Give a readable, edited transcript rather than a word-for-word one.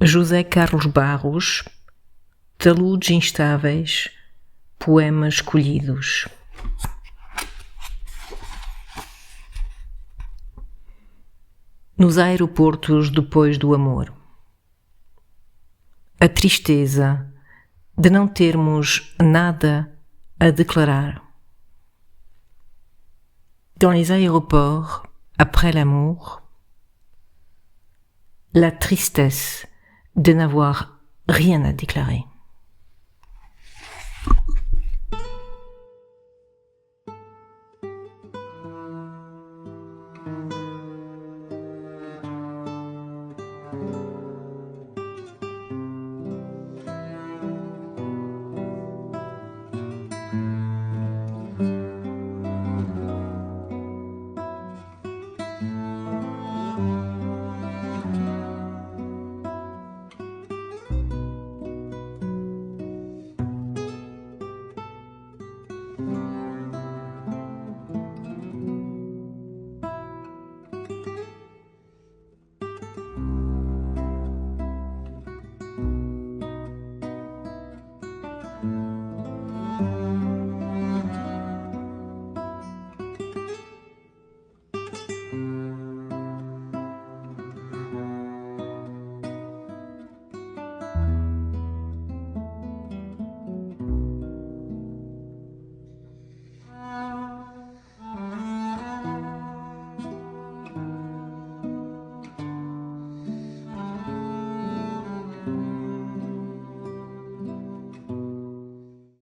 José Carlos Barros, Taludes Instáveis, Poemas Escolhidos. Nos aeroportos depois do amor. A tristeza de não termos nada a declarar. Dans les aéroports, après l'amour, la tristesse de n'avoir rien à déclarer.